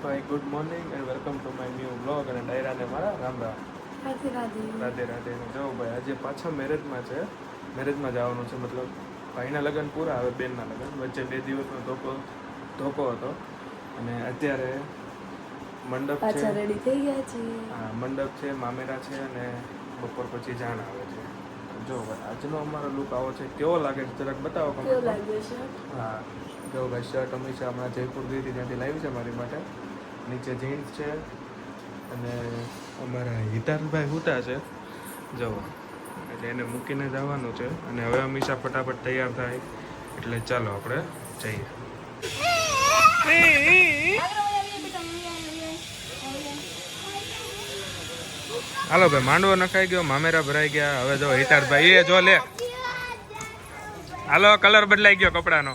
Hi good morning and welcome to my new blog. અને ડાયરાને મારા રામ રામ. રાધે રાધે. રાધે રાધે. જો ભાઈ આજે પાછા મેરેજમાં છે, મેરેજમાં જવાનું છે. મતલબ ભાઈના લગ્ન પૂરા, હવે બેનના લગ્ન વચ્ચે 2 દિવસનો ધોકો હતો. અને અત્યારે મંડપ છે, પાછા રેડી થઈ ગયા છે. હા મંડપ છે, મામેરા છે અને બપોર પછી જાણ આવે છે. જો ભાઈ આજનો અમારો લુક આવો છે. કેવો લાગે છે જરાક બતાવો. કેવો લાગ્યો છે? હા જો ભાઈ શર્ટ હંમેશા હમણાં જયપુર ગઈ હતી ત્યાંથી લાવી છે મારી માટે. નીચે જીન્સ છે અને અમારા હિતારભાઈ હુતા છે જો, એટલે એને મૂકીને જવાનું છે. અને હવે હંમેશા ફટાફટ તૈયાર થાય એટલે ચાલો આપણે જઈએ. હાલો ભાઈ, માંડવો નખાઈ ગયો, મામેરા ભરાઈ ગયા. હવે જો હિતારભાઈ એ જો લે, હાલો કલર બદલાઈ ગયો કપડાનો.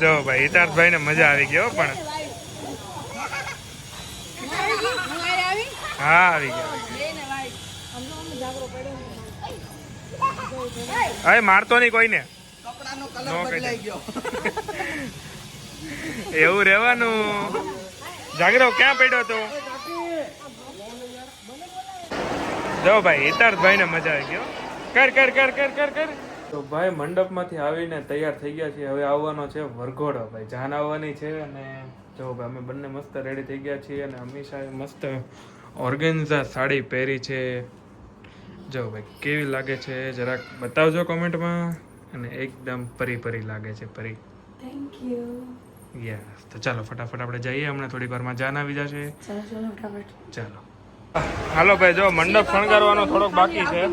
જો ભાઈ હિતાર્થભાઈ ને મજા આવી ગયો પણ. હા આવી ગયા. હવે મારતો નહીં કોઈને, એવું રેવાનું. જાગરો ક્યાં પડ્યો તો? જો ભાઈ હિતાર્થભાઈ ને મજા આવી ગયો. કર કર કર કર કર કર. તો ભાઈ મંડપમાંથી આવીને તૈયાર થઈ ગયા છીએ. હવે આવવાનો છે વરઘોડો. ભાઈ જાન આવવાની છે. અને જો ભાઈ અમે બંને મસ્ત રેડી થઈ ગયા છીએ. અને હંમેશા મસ્ત ઓર્ગેન્ઝા સાડી પહેરી છે. જો ભાઈ કેવી લાગે છે જરાક બતાવજો કોમેન્ટમાં. અને એકદમ પરી પરી લાગે છે, પરી. Thank you. યસ, તો ચાલો ફટાફટ આપણે જઈએ. હમણાં થોડીક વારમાં જાન આવી જશે. ચાલો ફટાફટ. ચાલો હાલો ભાઈ, જો મંડપ શણગારવાનો થોડોક બાકી છે.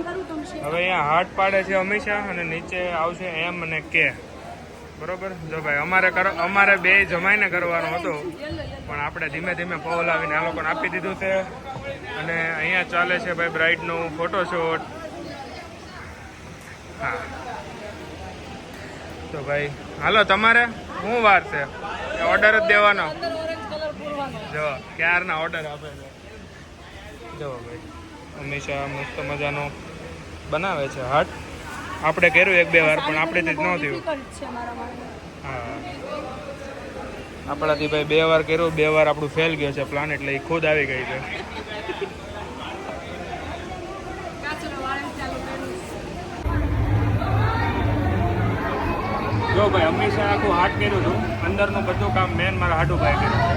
હવે અહીંયા હાથ પાડે છે હંમેશા અને નીચે આવશે એમ અને કે, બરોબર. જો ભાઈ અમારે બે જમાઈને કરવાનો હતો પણ આપણે ધીમે ધીમે પહોલાવીને આ લોકોને આપી દીધું છે. અને અહીંયા ચાલે છે ભાઈ બ્રાઇડનું ફોટોશૂટ. હા તો ભાઈ હાલો, તમારે શું વાર છે? ઓર્ડર જ દેવાનો. જો ક્યારના ઓર્ડર આપે છે. જો ભાઈ હંમેશા મસ્ત મજાનો બનાવે છે હાટ. આપણે કર્યું 1-2 વાર પણ આપણેથી જ ન થયું. હા આપણાથી ભાઈ 2 વાર કર્યું, 2 વાર આપણું ફેલ ગયો છે પ્લાન, એટલે એ ખુદ આવી ગઈ છે. જો ભાઈ હંમેશા આખું હાટ કર્યું હતું. અંદરનું બધું કામ મેન મારા હાટું ભાઈ કર્યું છે.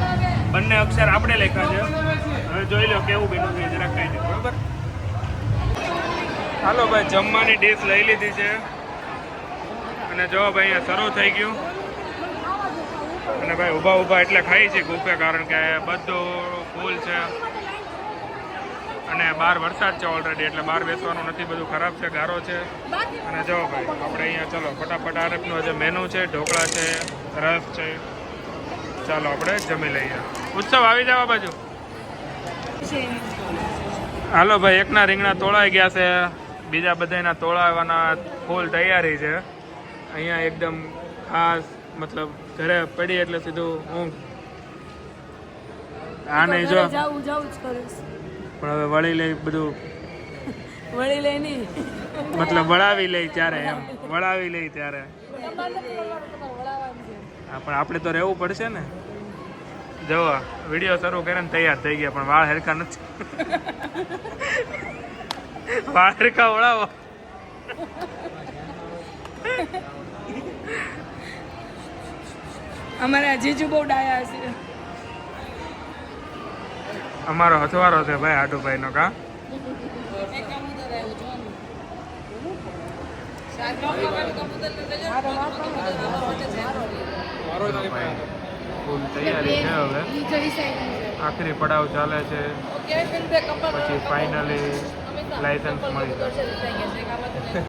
બંને અક્ષર આપણે લખ્યા છે. હવે જોઈ લો કેવું બન્યું છે, જરાક કાંઈ નહીં, બરોબર. હાલો ભાઈ, જમવાની ડીશ લઈ લીધી છે. અને જો ભાઈ અહીંયા શરૂ થઈ ગયું. અને ભાઈ ઊભા ઊભા એટલે ખાઈ છે ગુફે, કારણ કે બધું ફૂલ છે. અને બહાર વરસાદ છે ઓલરેડી, એટલે બહાર બેસવાનું નથી, બધું ખરાબ છે, ગારો છે. અને જો ભાઈ આપણે અહીંયા ચાલો ફટાફટ આરફનું જે મેનુ છે, ઢોકળા છે, રસ છે, ચાલો આપણે જમી લઈએ. ઉત્સવ આવી જવા બાજુ. હાલો ભાઈ, એકના રીંગણા તોળાઈ ગયા છે, બીજા બધાના તોળાવવાના ફૂલ તૈયારી છે. અહીંયા એકદમ ખાસ, મતલબ ઘરે પડી એટલે સીધું હું આ નહીં જો પણ હવે વળી લઈ બધું. વળી લઈ નહીં, મતલબ વળાવી લઈ ત્યારે, એમ વળાવી લઈ ત્યારે. હા પણ આપણે તો રહેવું પડશે ને. જો વિડીયો શરૂ કરીને તૈયાર થઈ ગયા પણ વાળ હરખા નથી. વાળ હરખા વળાવો. અમારા જીજુ બહુ ડાયા છે. અમારો હથવારો છે ભાઈ આટુભાઈ નો. કા ફૂલ તૈયારી છે. હવે આખરી પડાવ ચાલે છે, પછી ફાઇનલી લાયસન્સ મળી જશે.